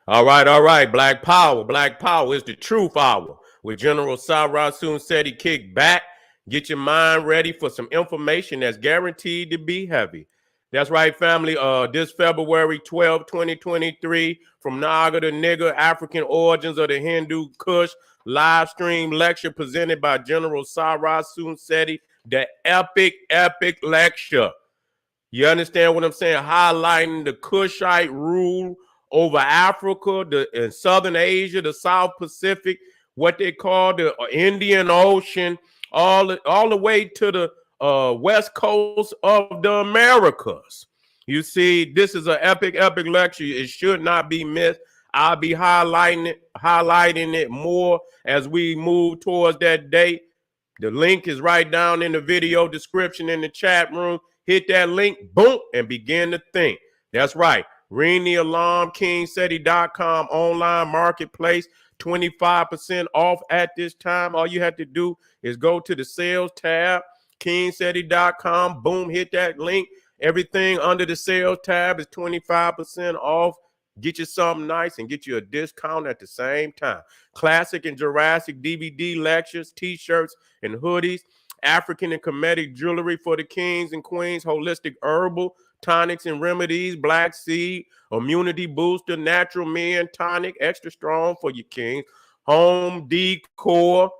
All right. Black Power. Black Power is the truth hour with General Sarasun Seti kick back. Get your mind ready for some information that's guaranteed to be heavy. That's right, family. This February 12th, 2023, from Naga to Nigger, African Origins of the Hindu Kush, live stream lecture presented by General Sarasun Seti, the epic lecture. You understand what I'm saying? Highlighting the Kushite rule over Africa, in Southern Asia, the South Pacific, what they call the Indian Ocean, all the way to the west coast of the Americas. You see, this is an epic lecture. It should not be missed. I'll be highlighting it more as we move towards that date. The link is right down in the video description in the chat room. Hit that link, boom, and begin to think. That's right. Ring the alarm, KingSeti.com online marketplace, 25% off at this time. All you have to do is go to the sales tab, KingSeti.com, boom, hit that link. Everything under the sales tab is 25% off. Get you something nice and get you a discount at the same time. Classic and Jurassic DVD lectures, t-shirts, and hoodies. African and Kemetic jewelry for the kings and queens, holistic herbal, tonics and remedies, black seed, immunity booster, natural men tonic, extra strong for your kings, home decor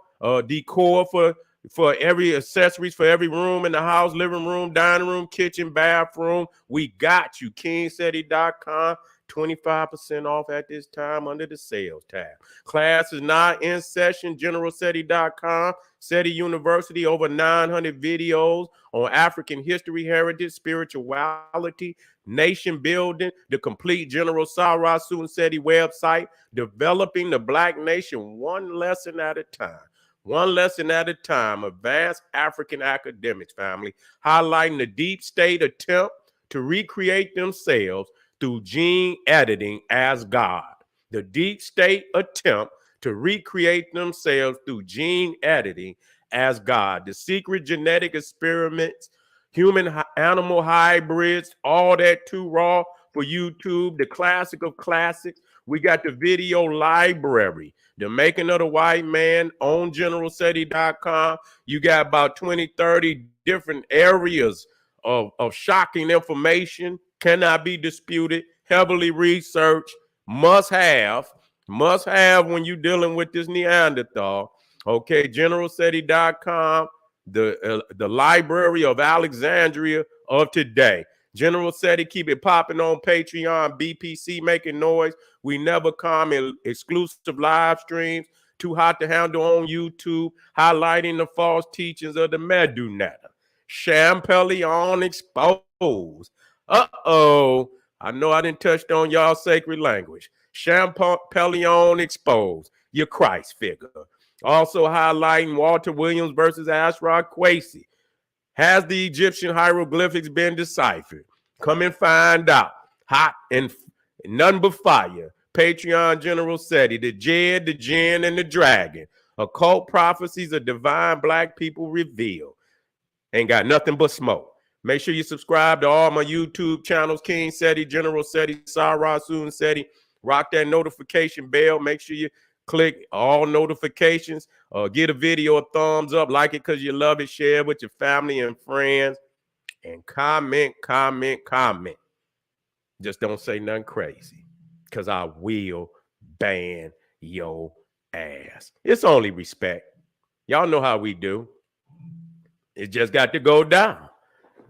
for every accessories for every room in the house, living room, dining room, kitchen, bathroom. We got you. KingSeti.com. 25% off at this time under the sales tab. Class is not in session. GeneralSeti.com. Seti University, over 900 videos on African history, heritage, spirituality, nation building, the complete General Sarasun Seti website, developing the Black nation one lesson at a time. One lesson at a time. Advanced African academics, family, highlighting the deep state attempt to recreate themselves through gene editing as God. The deep state attempt to recreate themselves through gene editing as God. The secret genetic experiments, human animal hybrids, all that too raw for YouTube. The classic of classics. We got the video library, the making of the white man on GeneralSeti.com. You got about 20, 30 different areas of shocking information, cannot be disputed, heavily researched, must have when you're dealing with this Neanderthal. Okay, GeneralSeti.com, the Library of Alexandria of today. General Seti, keep it popping on Patreon, BPC making noise. We never come in exclusive live streams. Too hot to handle on YouTube, highlighting the false teachings of the Medunata. Champellion exposed. Uh-oh. I know I didn't touch on y'all sacred language. Champellion exposed. Your Christ figure. Also highlighting Walter Williams versus Ashraf Quasi. Has the Egyptian hieroglyphics been deciphered? Come and find out. Hot and nothing but fire. Patreon General Seti, the Jed, the Jinn, and the Dragon. Occult prophecies of divine black people revealed. Ain't got nothing but smoke. Make sure you subscribe to all my YouTube channels, King Seti, General Seti, Sarasun Seti. Rock that notification bell. Make sure you click all notifications. Get a video a thumbs up. Like it because you love it. Share it with your family and friends. And comment. Just don't say nothing crazy because I will ban your ass. It's only respect. Y'all know how we do. It just got to go down.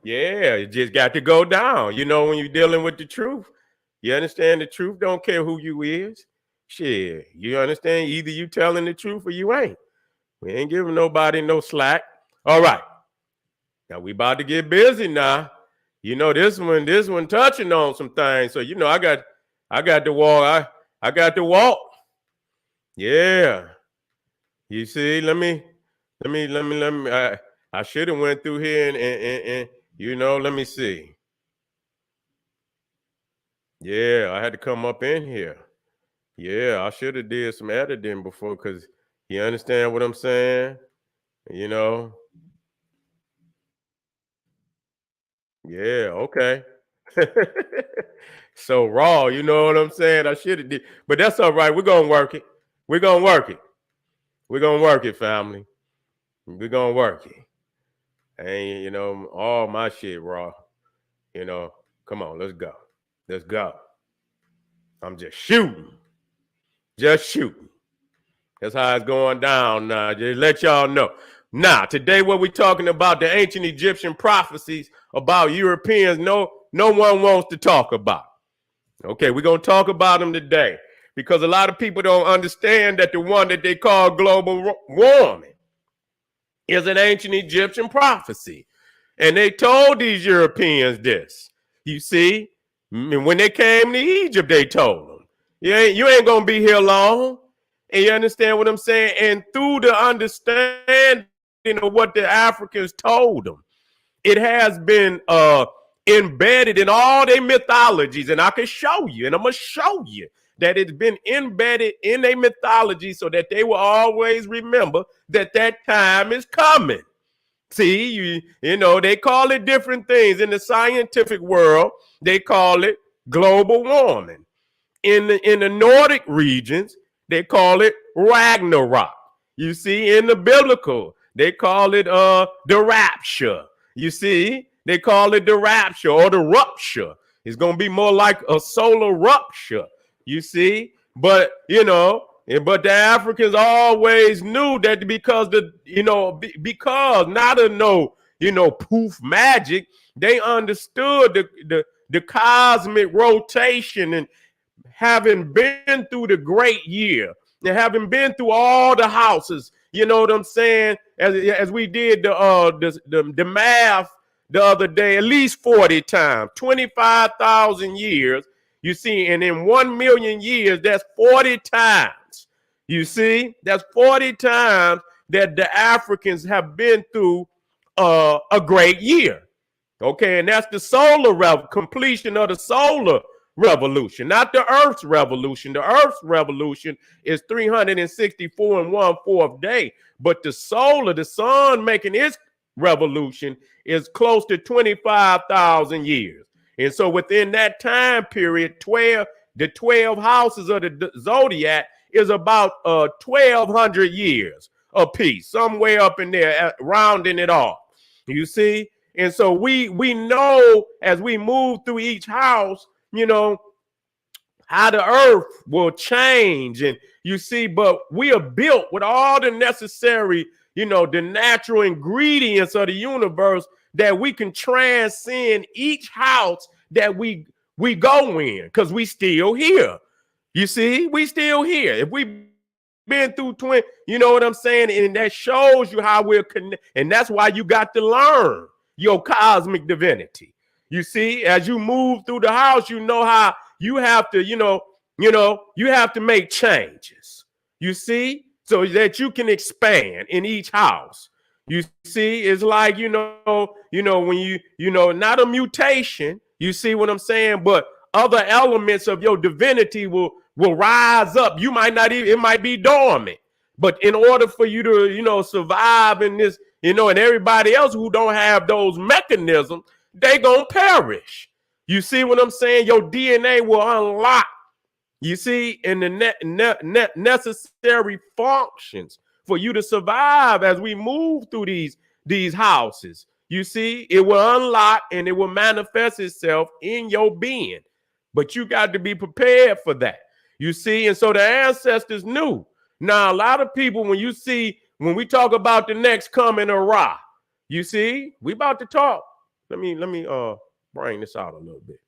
Yeah, it just got to go down. You know, when you're dealing with the truth, you understand the truth don't care who you is. Shit, you understand? Either you telling the truth or you ain't. We ain't giving nobody no slack. All right. Now we about to get busy now. You know, this one touching on some things. So, you know, I got to walk. I got to walk. Yeah. You see, let me. I should have went through here and you know, let me see. Yeah, I had to come up in here. Yeah, I should have did some editing before, because you understand what I'm saying? You know? Yeah, okay. So raw, you know what I'm saying? I should have did, but that's all right. We're gonna work it. We're gonna work it. We're gonna work it, family. We're gonna work it. And all my shit raw. Come on, let's go. Let's go. I'm just shooting. Just shooting. That's how it's going down now. Just let y'all know. Now, today what we're talking about, the ancient Egyptian prophecies about Europeans no one wants to talk about. Okay, we're going to talk about them today because a lot of people don't understand that the one that they call global warming is an ancient Egyptian prophecy. And they told these Europeans this. You see, when they came to Egypt, they told them, you ain't going to be here long. And you understand what I'm saying? And through the understanding of what the Africans told them, it has been embedded in all their mythologies. And I can show you, and I'm going to show you that it's been embedded in their mythology so that they will always remember that time is coming. See, they call it different things. In the scientific world, they call it global warming. In the Nordic regions, they call it Ragnarok. You see, in the biblical, they call it the rapture. You see, they call it the rapture or the rupture. It's going to be more like a solar rupture. You see, but but the Africans always knew that because because not a poof magic, they understood the cosmic rotation and having been through the great year and having been through all the houses, you know what I'm saying? As we did the math the other day, at least 40 times, 25,000 years, you see, and in 1 million years, that's 40 times. You see, that's 40 times that the Africans have been through a great year. Okay, and that's the completion of the solar revolution, not the Earth's revolution. The Earth's revolution is 364 and 1/4 day, but the sun making its revolution is close to 25,000 years. And so within that time period, the 12 houses of the zodiac is about 1,200 years apiece, somewhere up in there, rounding it off. You see? And so we know as we move through each house, how the earth will change. And you see, but we are built with all the necessary, the natural ingredients of the universe that we can transcend each house that we go in, because we still here. You see, we still here. If we been through you know what I'm saying? And that shows you how we're connected. And that's why you got to learn your cosmic divinity. You see, as you move through the house, you know how you have to, you have to make changes. You see, so that you can expand in each house. You see, it's like, when not a mutation, you see what I'm saying? But other elements of your divinity will rise up. You might not even, it might be dormant. But in order for you to, survive in this, and everybody else who don't have those mechanisms, they gonna perish. You see what I'm saying? Your DNA will unlock, you see, in the necessary functions for you to survive as we move through these houses. You see, it will unlock and it will manifest itself in your being. But you got to be prepared for that. You see, and so the ancestors knew. Now, a lot of people, when we talk about the next coming of Ra, you see, we about to talk. Let me bring this out a little bit.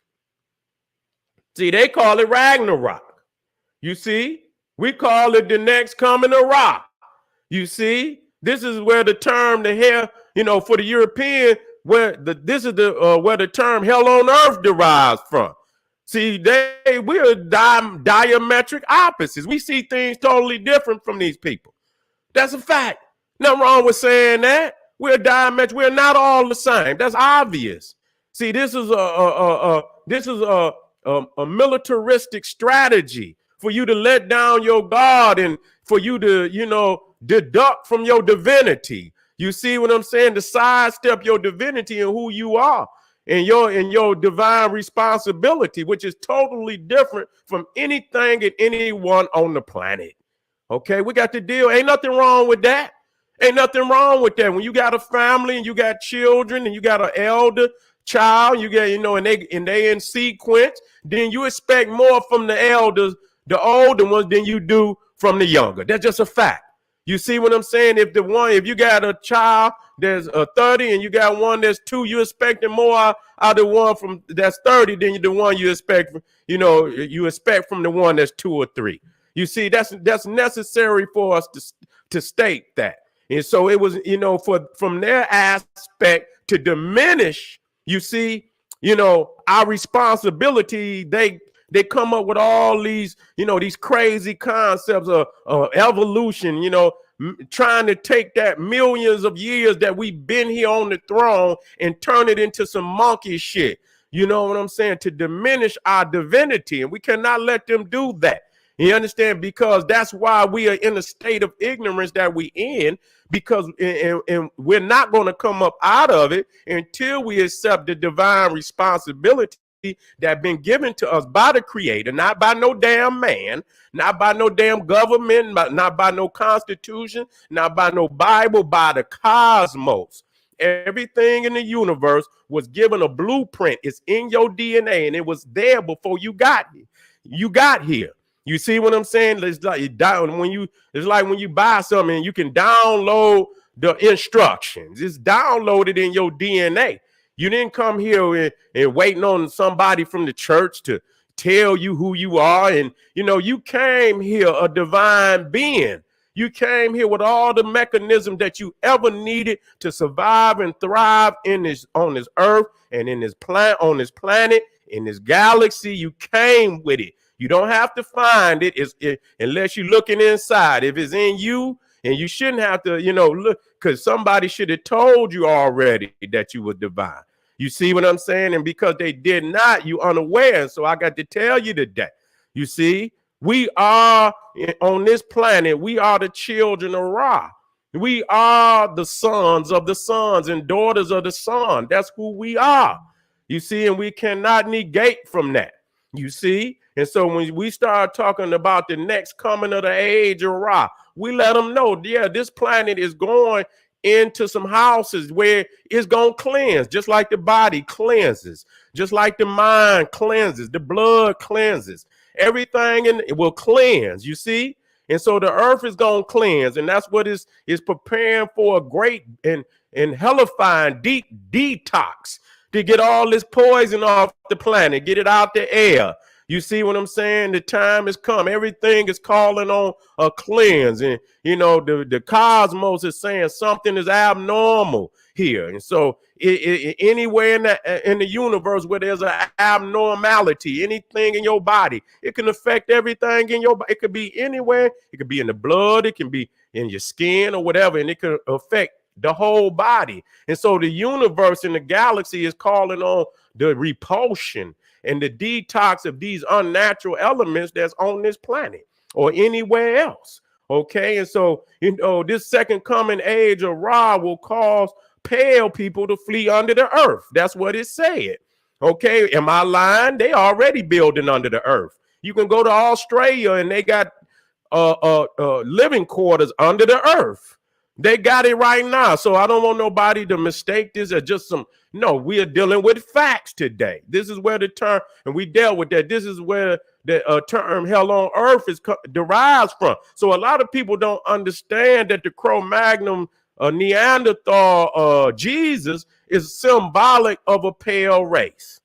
See, they call it Ragnarok. You see, we call it the next coming of Ra. You see, this is where the term for the European, where the term hell on earth derives from. See, we're diametric opposites. We see things totally different from these people. That's a fact. Nothing wrong with saying that. We're diametric. We're not all the same. That's obvious. See, this is a militaristic strategy for you to let down your guard and for you to, deduct from your divinity. You see what I'm saying? To sidestep your divinity and who you are. and your divine responsibility, which is totally different from anything and anyone on the planet. Okay, we got to deal. Ain't nothing wrong with that. Ain't nothing wrong with that. When you got a family and you got children and you got an elder child, you get, and they in sequence, then you expect more from the elders, the older ones, than you do from the younger. That's just a fact. You see what I'm saying? If you got a child that's 30 and you got one that's 2, you expecting more out of the one from that's 30 than the one you expect, you expect from the one that's 2 or 3. You see, that's necessary for us to state that. And so it was, from their aspect to diminish, you see, our responsibility, they come up with all these, these crazy concepts of evolution, trying to take that millions of years that we've been here on the throne and turn it into some monkey shit. You know what I'm saying? To diminish our divinity. And we cannot let them do that. You understand? Because that's why we are in a state of ignorance that we in, because and we're not going to come up out of it until we accept the divine responsibility that been given to us by the Creator, not by no damn man, not by no damn government, not by no constitution, not by no Bible, by the cosmos. Everything in the universe was given a blueprint. It's in your DNA, and it was there before you got here. You got here. You see what I'm saying? It's like when you buy something and you can download the instructions. It's downloaded in your DNA. You didn't come here and waiting on somebody from the church to tell you who you are. And, you came here a divine being. You came here with all the mechanism that you ever needed to survive and thrive on this earth and on this planet, in this galaxy. You came with it. You don't have to find it, unless you're looking inside. If it's in you, and you shouldn't have to, look, because somebody should have told you already that you were divine. You see what I'm saying? And because they did not, you unaware. So I got to tell you today. You see, we are on this planet. We are the children of Ra. We are the sons of the sons and daughters of the sun. That's who we are. You see, and we cannot negate from that. You see? And so when we start talking about the next coming of the age of Ra, we let them know, yeah, this planet is going into some houses where it's going to cleanse, just like the body cleanses, just like the mind cleanses, the blood cleanses, everything it will cleanse, you see? And so the earth is going to cleanse, and that's what is preparing for a great and hellifying deep detox to get all this poison off the planet, get it out the air. You see what I'm saying? The time has come. Everything is calling on a cleanse. And, the cosmos is saying something is abnormal here. And so anywhere in the universe where there's an abnormality, anything in your body, it can affect everything in your body. It could be anywhere. It could be in the blood. It can be in your skin or whatever. And it can affect the whole body. And so the universe and the galaxy is calling on the repulsion and the detox of these unnatural elements that's on this planet or anywhere else. Okay. And so, this second coming age of Ra will cause pale people to flee under the earth. That's what it said. Okay. Am I lying? They already building under the earth. You can go to Australia and they got living quarters under the earth. They got it right now. So I don't want nobody to mistake this as just no, we are dealing with facts today. This is where the term, and we dealt with that. This is where the term hell on earth derives from. So a lot of people don't understand that the Cro-Magnon Neanderthal Jesus is symbolic of a pale race.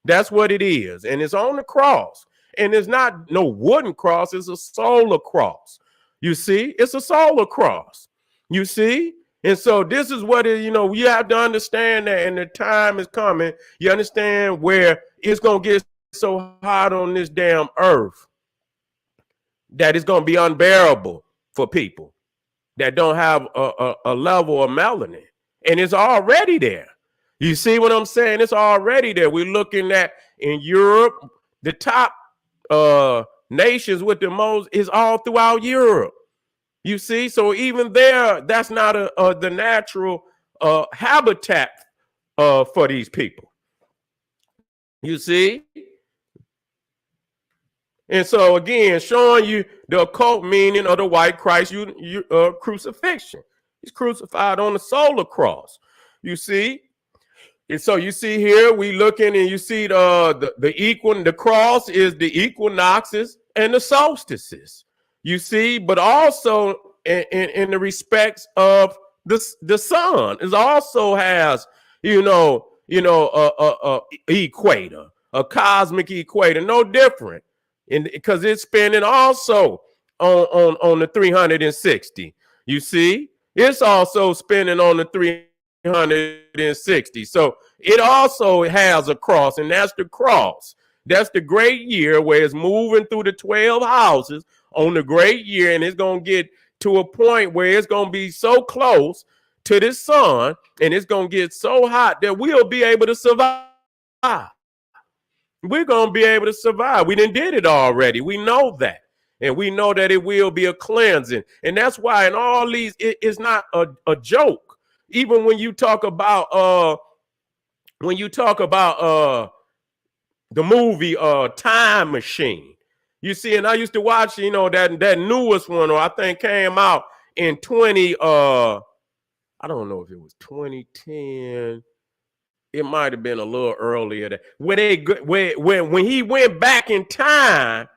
That's what it is. And it's on the cross. And it's not no wooden cross. It's a solar cross. You see, it's a solar cross. You see? And so this is what it, you have to understand that, and the time is coming. You understand where it's going to get so hot on this damn earth that it's going to be unbearable for people that don't have a level of melanin. And it's already there. You see what I'm saying? It's already there. We're looking at in Europe, the top nations with the most is all throughout Europe. You see, so even there, that's not the natural habitat for these people. You see? And so again, showing you the occult meaning of the white Christ crucifixion. He's crucified on the solar cross. You see? And so you see here, we looking and you see the cross is the equinoxes and the solstices. You see, but also in the respects of the sun, it also has equator, a cosmic equator, no different, because it's spinning also on the 360. You see, it's also spinning on the 360. So it also has a cross, and that's the cross. That's the great year where it's moving through the 12 houses on the great year, and it's going to get to a point where it's going to be so close to the sun, and it's going to get so hot that we'll be able to survive. We're going to be able to survive. We done did it already. We know that. And we know that it will be a cleansing. And that's why in all these, it's not a joke. Even when you talk about the movie Time Machine, you see, and I used to watch, that newest one, or I think came out in I don't know if it was 2010. It might have been a little earlier. When he went back in time,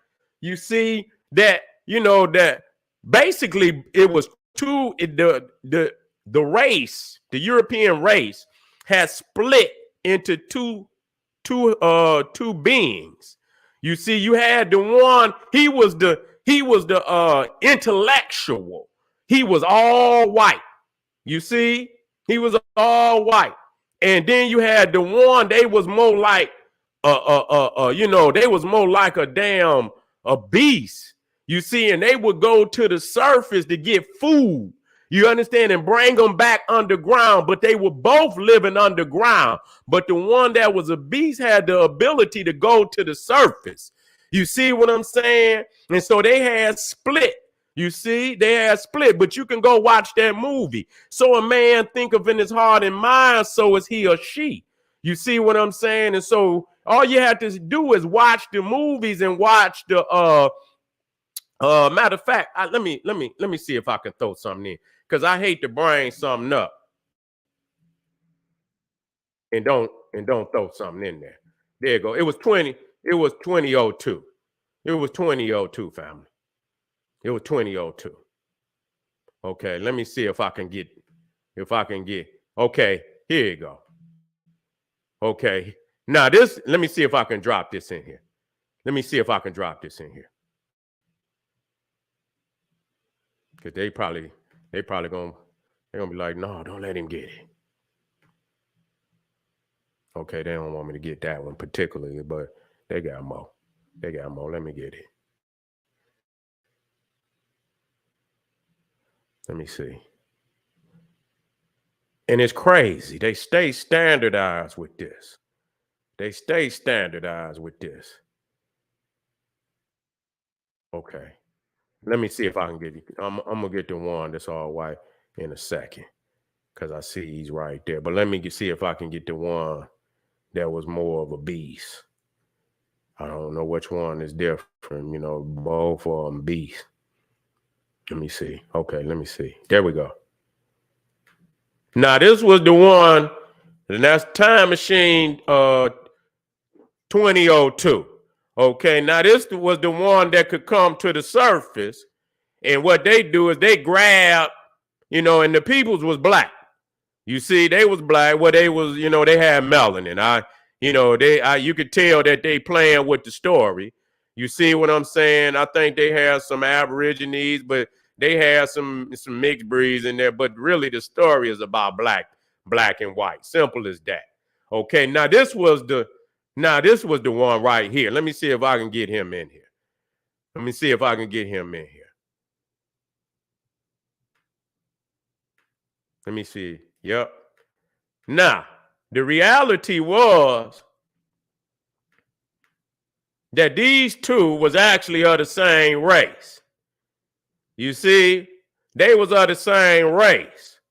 you see that that basically it was the race, the European race, had split into two beings. You see, you had the one, he was the intellectual. He was all white. You see, he was all white. And then you had the one, they was more like they was more like a beast. You see, and they would go to the surface to get food. You understand? And bring them back underground, but they were both living underground. But the one that was a beast had the ability to go to the surface. You see what I'm saying? And so they had split. You see, they had split, but you can go watch that movie. So a man think of in his heart and mind, so is he or she. You see what I'm saying? And so all you have to do is watch the movies and watch the matter of fact, let me see if I can throw something in, because I hate to bring something up and don't throw something in there. There you go. It was 2002. It was 2002, family. It was 2002. Okay, let me see if I can get, okay, here you go. Okay, now let me see if I can drop this in here. Let me see if I can drop this in here. Because they're probably gonna be like, no, don't let him get it. Okay, they don't want me to get that one particularly, but they got more. Let me get it. Let me see. And it's crazy. They stay standardized with this. Okay. Let me see if I can get it. I'm gonna get the one that's all white in a second, because I see he's right there. But let me see if I can get the one that was more of a beast. I don't know which one is different. Both of them beast. Let me see. Okay, let me see. There we go. Now this was the one, and that's Time Machine 2002. Okay, now this was the one that could come to the surface, and what they do is they grab, and the peoples was black. You see, they was black. Well, they was, they had melanin. You could tell that they playing with the story. You see what I'm saying? I think they had some Aborigines, but they had some mixed breeds in there. But really, the story is about black and white. Simple as that. Okay. Now this was the one right here. Let me see if I can get him in here. Let me see. Yep. Now, the reality was that these two was actually of the same race. You see, they was of the same race.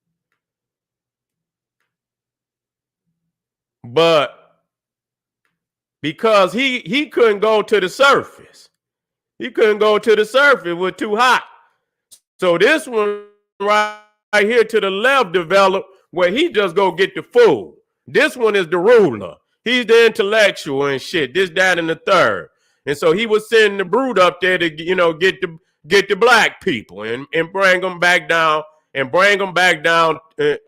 But because he couldn't go to the surface. He couldn't go to the surface. It was too hot. So this one right here to the left developed where he just go get the food. This one is the ruler. He's the intellectual and shit. This, that, and the third. And so he was sending the brood up there to, get the black people and bring them back down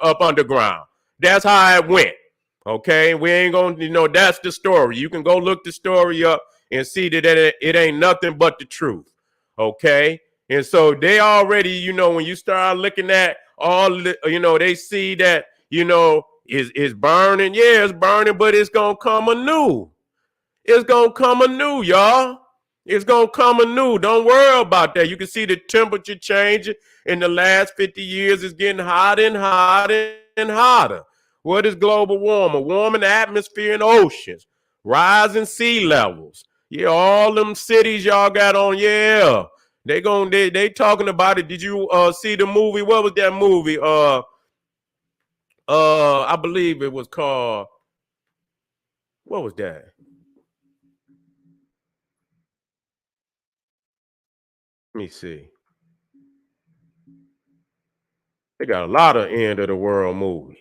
up underground. That's how it went. Okay, we ain't gonna, that's the story. You can go look the story up and see that it ain't nothing but the truth. Okay, and so they already, when you start looking at all, they see that, it's burning. Yeah, it's burning, but it's gonna come anew. It's gonna come anew, y'all. It's gonna come anew. Don't worry about that. You can see the temperature changing in the last 50 years. It's getting hotter and hotter and hotter. What is global warming? Warming atmosphere and oceans, rising sea levels. Yeah, all them cities y'all got on. Yeah, they talking about it. Did you see the movie? What was that movie? I believe it was called. What was that? Let me see. They got a lot of end of the world movies.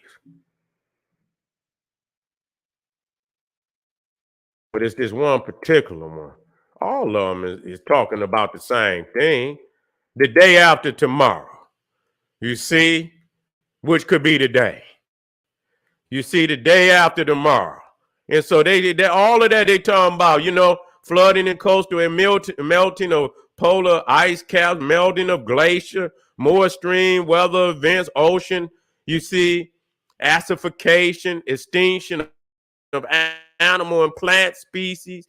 But it's this one particular one. All of them is talking about the same thing. The day after tomorrow. You see, which could be today. You see, the day after tomorrow. And so they all of that they talking about, flooding in coastal and melting of polar ice caps, melting of glacier, more extreme weather events, ocean. You see, acidification, extinction of animal and plant species,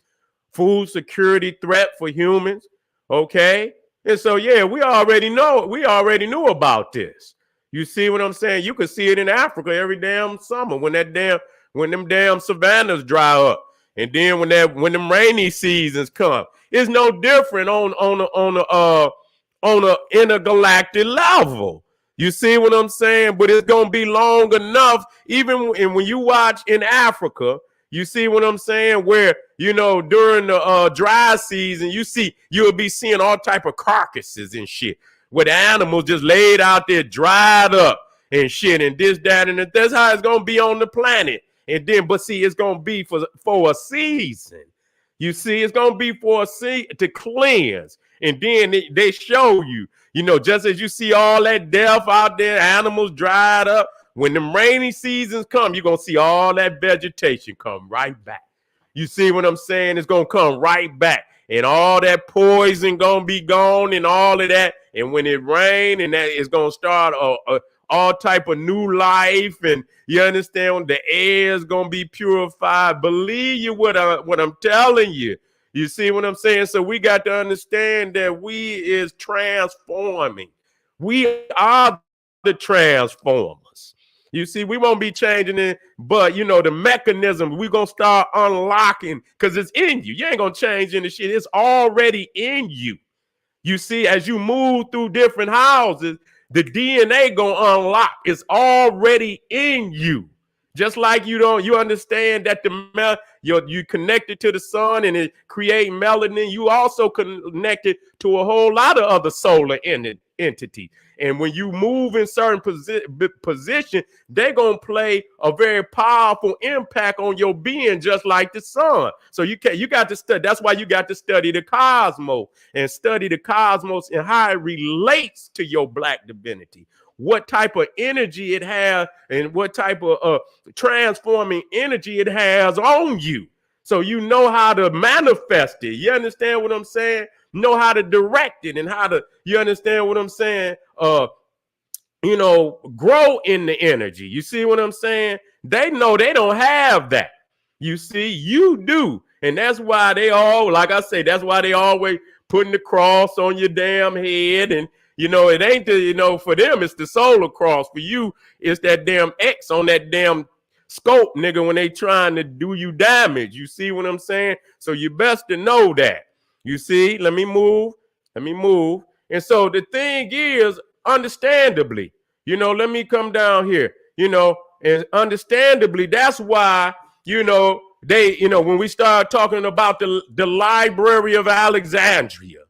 food security threat for humans. Okay. And so, yeah, we already knew about this. You see what I'm saying? You can see it in Africa every damn summer when them damn savannas dry up. And then when them rainy seasons come, it's no different on a intergalactic level. You see what I'm saying? But it's gonna be long enough. Even when you watch in Africa, you see what I'm saying? Where during the dry season, you'll be seeing all type of carcasses and shit, where the animals just laid out there, dried up and shit, and this, that, and that's how it's gonna be on the planet. And then, but see, it's gonna be for a season. You see, it's gonna be for a season to cleanse, and then they show you, just as you see all that death out there, animals dried up. When the rainy seasons come, you're gonna see all that vegetation come right back. You see what I'm saying? It's gonna come right back, and all that poison gonna be gone, and all of that. And when it rains, and that is gonna start all type of new life, and you understand, the air is gonna be purified. Believe you what I'm telling you. You see what I'm saying? So we got to understand that we is transforming. We are the transformers. You see, we won't be changing it, but the mechanism we're gonna start unlocking because it's in you. You ain't gonna change any shit. It's already in you. You see, as you move through different houses, the DNA gonna unlock. It's already in you. Just like you understand that you connected to the sun and it create melanin. You also connected to a whole lot of other solar entities. And when you move in certain position, they're going to play a very powerful impact on your being, just like the sun. So you got to study. That's why you got to study the cosmos and study the cosmos and how it relates to your black divinity. What type of energy it has and what type of transforming energy it has on you. So you know how to manifest it. You understand what I'm saying? Know how to direct it and how to, you understand what I'm saying? Grow in the energy. You see what I'm saying? They know they don't have that. You see, you do. And that's why like I say, that's why they always putting the cross on your damn head. And, it ain't for them, it's the solar cross. For you, it's that damn X on that damn scope, nigga, when they trying to do you damage. You see what I'm saying? So you best to know that. You see, let me move. And so the thing is, understandably, let me come down here, and understandably, that's why, they, when we start talking about the Library of Alexandria,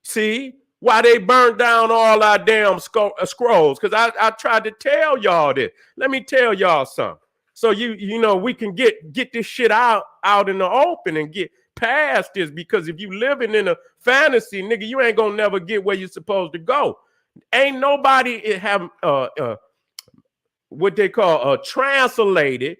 see why they burned down all our damn scrolls? Because I tried to tell y'all this. Let me tell y'all something. So we can get this shit out in the open and get past this. Because if you living in a fantasy, nigga, you ain't gonna never get where you're supposed to go. Ain't nobody have what they call transliterated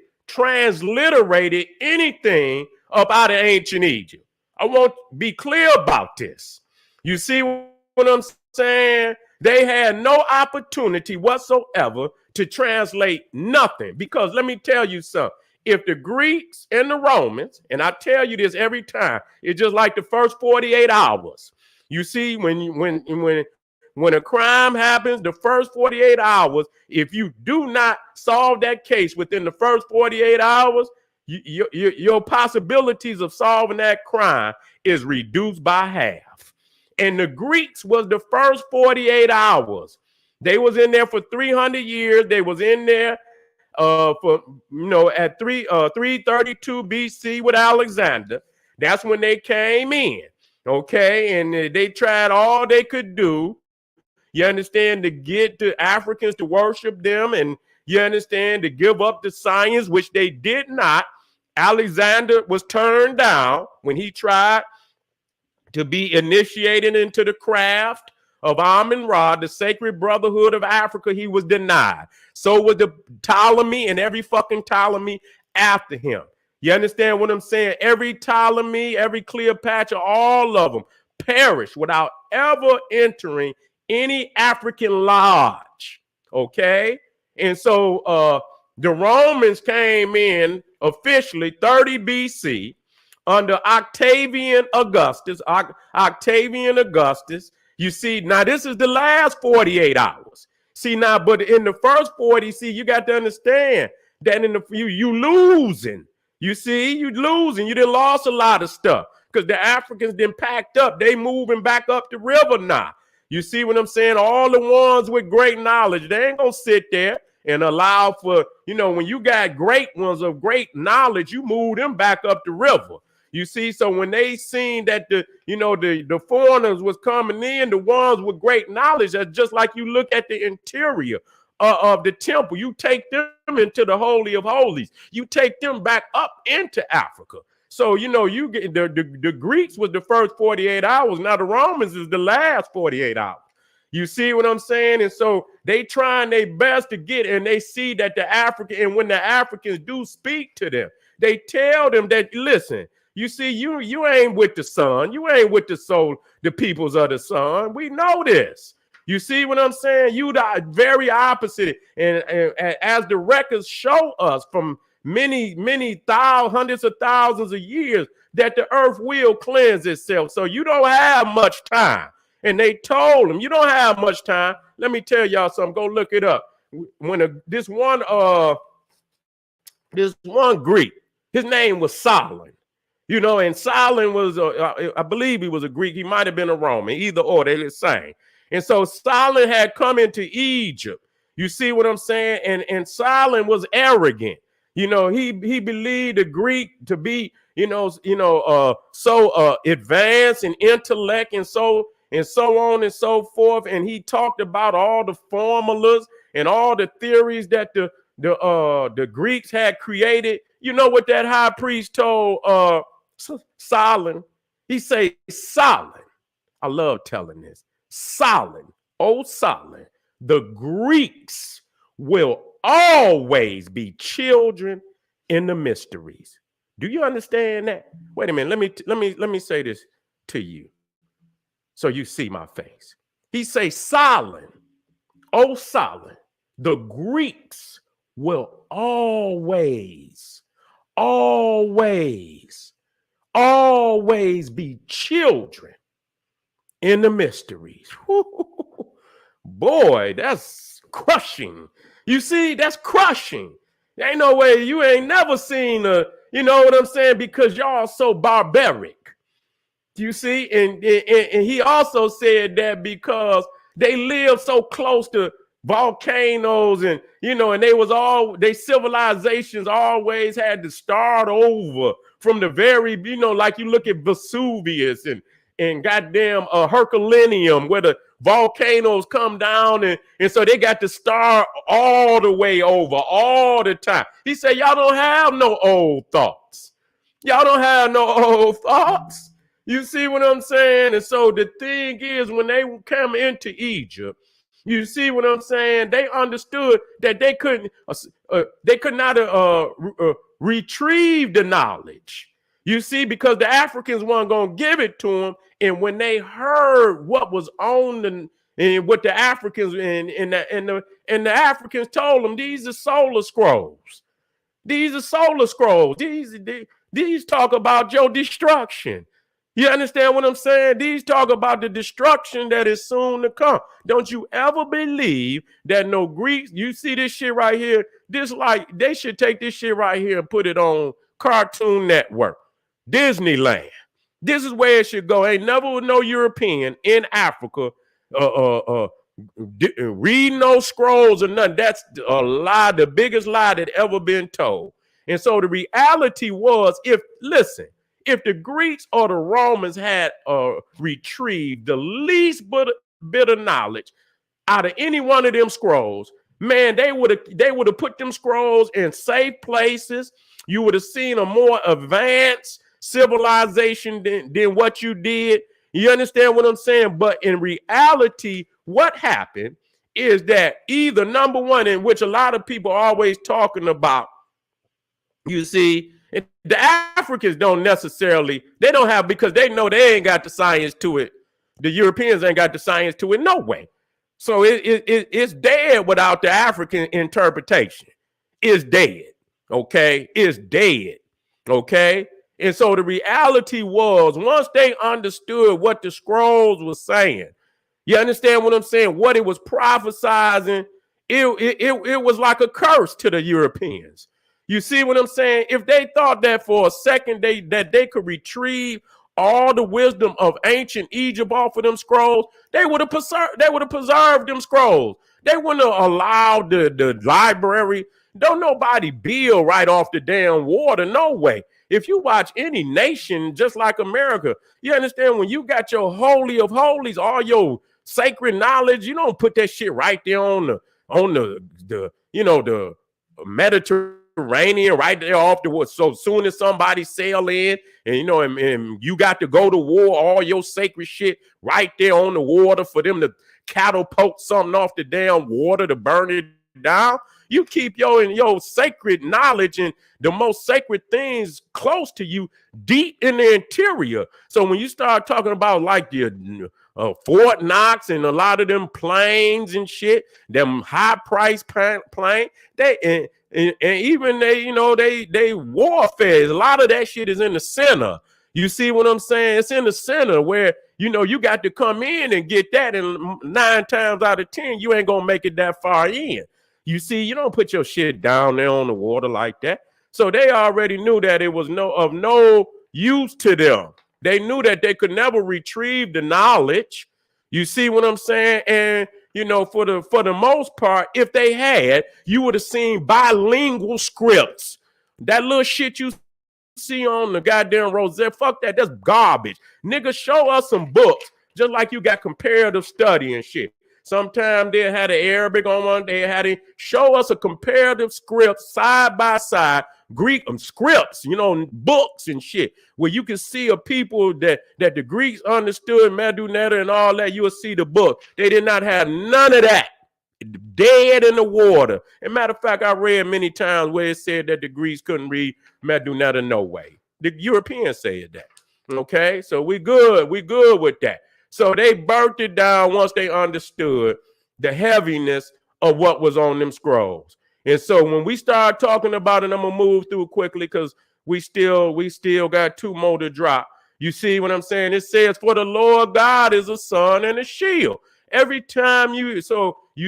anything up out of ancient Egypt. I want to be clear about this. You see what I'm saying? They had no opportunity whatsoever to translate nothing. Because let me tell you something. If the Greeks and the Romans, and I tell you this every time, it's just like the first 48 hours. You see, when a crime happens, the first 48 hours, if you do not solve that case within the first 48 hours, your possibilities of solving that crime is reduced by half. And the Greeks was the first 48 hours. They was in there for 300 years. They was in there for, at 332 BC with Alexander. That's when they came in. Okay. And they tried all they could do. You understand, to get the Africans to worship them, and you understand, to give up the science, which they did not. Alexander was turned down when he tried to be initiated into the craft of Amun-Ra, the sacred brotherhood of Africa. He was denied. So was the Ptolemy and every fucking Ptolemy after him. You understand what I'm saying? Every Ptolemy, every Cleopatra, all of them perished without ever entering any African lodge. Okay. And so the Romans came in officially 30 BC under Octavian Augustus. You see, now this is the last 48 hours. See now, but in the first 40, see, you got to understand that you losing. You see, you losing. You done lost a lot of stuff because the Africans done packed up. They moving back up the river now. You see what I'm saying? All the ones with great knowledge, they ain't gonna sit there and allow for, when you got great ones of great knowledge, you move them back up the river. You see, so when they seen that the foreigners was coming in, the ones with great knowledge, that's just like you look at the interior of the temple. You take them into the Holy of Holies. You take them back up into Africa. So, you get the Greeks was the first 48 hours. Now the Romans is the last 48 hours. You see what I'm saying? And so they trying their best to get, and they see that and when the Africans do speak to them, they tell them that, listen, you see, you ain't with the sun. You ain't with the soul, the peoples of the sun. We know this. You see what I'm saying? You the very opposite. And as the records show us from many hundreds of thousands of years, that the earth will cleanse itself. So you don't have much time. And they told him, you don't have much time. Let me tell y'all something. Go look it up. When this one Greek, his name was Solon. And Solon was, I believe he was a Greek. He might have been a Roman, either or, they're the same. And so Solon had come into Egypt. You see what I'm saying? And Solon was arrogant. He believed the Greek to be, so advanced in intellect and so on and so forth. And he talked about all the formulas and all the theories that the Greeks had created. You know what that high priest told Solon? He say, Solon, I love telling this, Solon, oh Solon, the Greeks will always be children in the mysteries. Do you understand that? Wait a minute. Let me say this to you, so you see my face. He say, Solon, oh Solon, the Greeks will always be children in the mysteries. Boy, that's crushing. You see, that's crushing. There ain't no way, you ain't never seen you know what I'm saying? Because y'all so barbaric. You see, and he also said that because they live so close to volcanoes, and and they civilizations always had to start over from the very, like you look at Vesuvius and goddamn Herculaneum, where the volcanoes come down, and so they got to start all the way over all the time. He said, y'all don't have no old thoughts. Y'all don't have no old thoughts. You see what I'm saying? And so the thing is, when they come into Egypt, you see what I'm saying? They understood that they could not retrieve the knowledge. You see, because the Africans weren't going to give it to them. And when they heard what was on and what the Africans and the Africans told them, these are solar scrolls. These are solar scrolls. These talk about your destruction. You understand what I'm saying? These talk about the destruction that is soon to come. Don't you ever believe that no Greeks, you see this shit right here, they should take this shit right here and put it on Cartoon Network, Disneyland. This is where it should go. Ain't never no European in Africa reading no scrolls or nothing. That's a lie, the biggest lie that ever been told. And so the reality was, if the Greeks or the Romans had retrieved the least bit of knowledge out of any one of them scrolls, man, they would have put them scrolls in safe places. You would have seen a more advanced civilization than what you did. You understand what I'm saying? But in reality, what happened is that either number one, in which a lot of people are always talking about, you see, the Africans don't necessarily, they don't have, because they know they ain't got the science to it. The Europeans ain't got the science to it, no way. So it's dead without the African interpretation. It's dead, okay? It's dead, okay? And so the reality was, once they understood what the scrolls were saying, you understand what I'm saying? What it was prophesizing, it was like a curse to the Europeans. You see what I'm saying? If they thought that for a second that they could retrieve all the wisdom of ancient Egypt off of them scrolls, they would have preserved them scrolls. They wouldn't have allowed the library. Don't nobody build right off the damn water, no way. If you watch any nation just like America, you understand, when you got your holy of holies, all your sacred knowledge, you don't put that shit right there on the Mediterranean, right there off the water. So soon as somebody sail in and you got to go to war, all your sacred shit right there on the water for them to catapult something off the damn water to burn it down. You keep your sacred knowledge and the most sacred things close to you, deep in the interior. So when you start talking about like the Fort Knox and a lot of them planes and shit, them high price plane, and even they warfare, a lot of that shit is in the center. You see what I'm saying? It's in the center where you got to come in and get that, and 9 times out of 10 you ain't gonna make it that far in. You see, you don't put your shit down there on the water like that. So they already knew that it was of no use to them. They knew that they could never retrieve the knowledge. You see what I'm saying? And for the most part, if they had, you would have seen bilingual scripts. That little shit you see on the goddamn rosette, fuck that. That's garbage. Nigga, show us some books, just like you got comparative study and shit. Sometimes they had an Arabic on one. They had to show us a comparative script side by side, Greek scripts, books and shit, where you can see a people that the Greeks understood, Medunetta and all that. You will see the book. They did not have none of that. Dead in the water. As a matter of fact, I read many times where it said that the Greeks couldn't read Medunetta no way. The Europeans said that. Okay, so we good with that. So they burnt it down once they understood the heaviness of what was on them scrolls. And so when we start talking about it, I'm gonna move through quickly because we still got 2 more to drop. You see what I'm saying? It says, for the Lord God is a sun and a shield. Every time you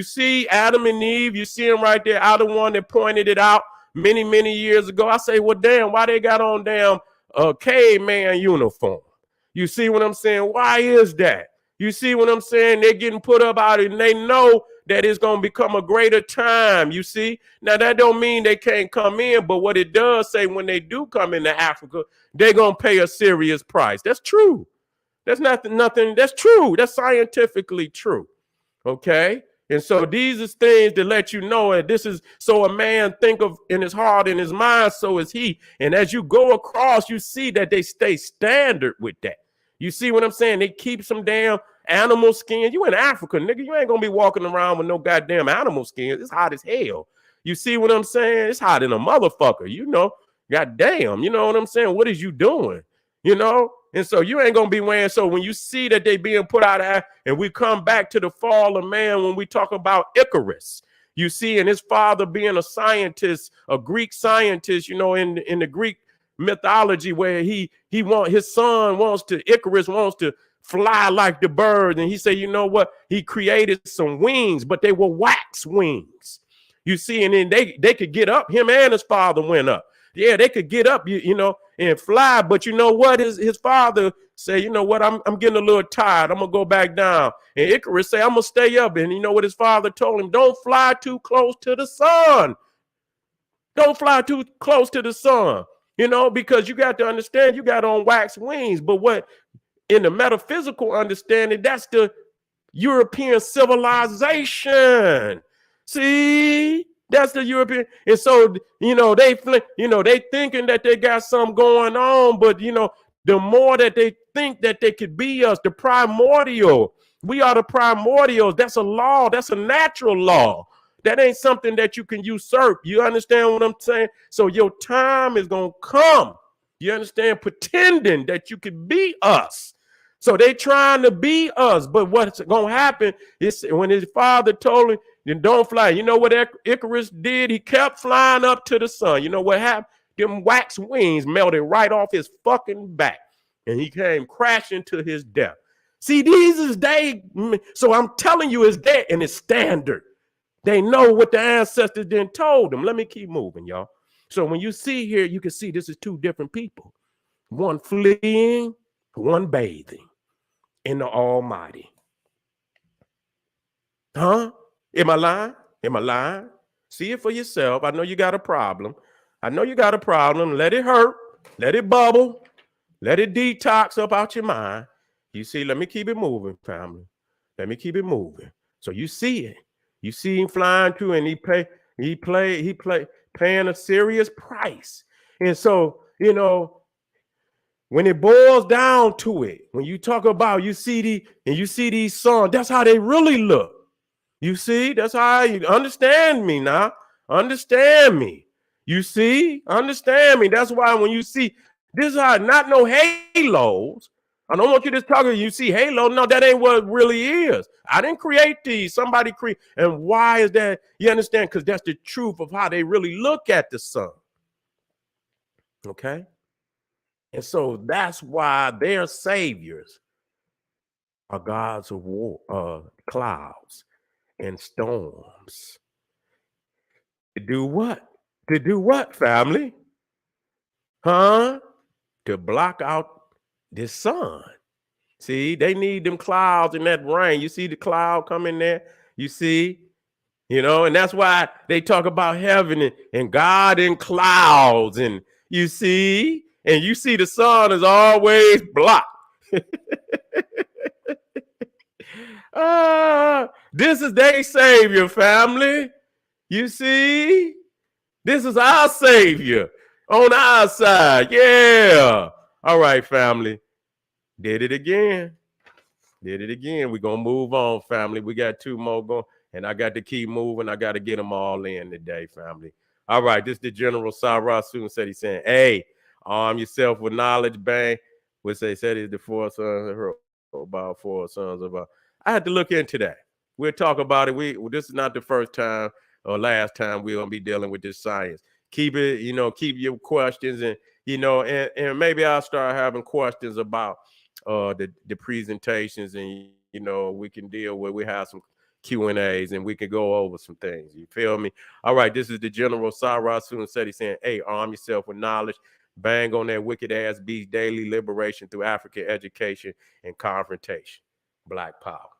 see Adam and Eve, you see them right there. I the one that pointed it out many, many years ago. I say, well, damn, why they got on damn caveman uniform? You see what I'm saying? Why is that? You see what I'm saying? They're getting put up out and they know that it's going to become a greater time. You see? Now, that don't mean they can't come in, but what it does say when they do come into Africa, they're going to pay a serious price. That's true. That's nothing. That's true. That's scientifically true. Okay. And so these are things to let you know that this is so a man think of in his heart, in his mind, so is he. And as you go across, you see that they stay standard with that. You see what I'm saying? They keep some damn animal skin. You in Africa, nigga. You ain't gonna be walking around with no goddamn animal skin. It's hot as hell. You see what I'm saying? It's hot in a motherfucker. You know, goddamn. You know what I'm saying? What is you doing? You know? And so you ain't gonna be wearing. So when you see that they being put out of, and we come back to the fall of man when we talk about Icarus, you see, and his father being a scientist, a Greek scientist, you know, in the Greek mythology, where his son wants to, Icarus wants to fly like the bird, and he said, you know what? He created some wings, but they were wax wings. You see, and then they could get up. Him and his father went up. Yeah, they could get up, you know, and fly. But you know what? His father said, you know what? I'm getting a little tired. I'm going to go back down. And Icarus said, I'm going to stay up. And you know what his father told him? Don't fly too close to the sun. Don't fly too close to the sun, you know, because you got to understand you got on wax wings. But what in the metaphysical understanding, that's the European civilization. See? That's the European. And so, you know, they thinking that they got something going on, but you know, the more that they think that they could be us, the primordial, we are the primordials. That's a law. That's a natural law. That ain't something that you can usurp. You understand what I'm saying? So your time is going to come. You understand? Pretending that you can be us. So they trying to be us. But what's going to happen is when his father told him, then don't fly. You know what Icarus did? He kept flying up to the sun. You know what happened? Them wax wings melted right off his fucking back. And he came crashing to his death. See, these is they. So I'm telling you, it's there and it's standard. They know what the ancestors then told them. Let me keep moving, y'all. So when you see here, you can see this is two different people. One fleeing, one bathing in the Almighty. Huh? Am I lying? Am I lying? See it for yourself. I know you got a problem. I know you got a problem. Let it hurt. Let it bubble. Let it detox up out your mind. You see, let me keep it moving, family. Let me keep it moving. So you see it. You see him flying through, and he paying a serious price. And so, you know, when it boils down to it, when you talk about you see these sons, that's how they really look. You see, that's how you understand me now. Understand me. You see, understand me. That's why when you see this is how not no halos. I don't want you to talk. You see halo. No, that ain't what it really is. I didn't create these. Somebody create. And why is that? You understand? Because that's the truth of how they really look at the sun. Okay. And so that's why their saviors are gods of war, clouds and storms. To do what? To do what, family? Huh? To block out the sun. See, they need them clouds and that rain. You see the cloud coming there? You see? You know, and that's why they talk about heaven and God in clouds. And you see? And you see the sun is always blocked. This is their savior, family. You see? This is our savior on our side. Yeah. All right, family. Did it again. Did it again. We're going to move on, family. We got two more going, and I got to keep moving. I got to get them all in today, family. All right, this is the General Sarah Soon said he's saying, hey, arm yourself with knowledge, bang. We say Seti is the four sons of her, about four sons of her. I had to look into that. We'll talk about it. This is not the first time or last time we're going to be dealing with this science. Keep it, you know, keep your questions and, you know, and maybe I'll start having questions about the presentations, and you know we can deal with. We have some Q&As and we can go over some things. You feel me? All right, this is the General Sarah Soon said he's saying, hey, arm yourself with knowledge, bang on that wicked ass beast, daily liberation through African education and confrontation. Black power.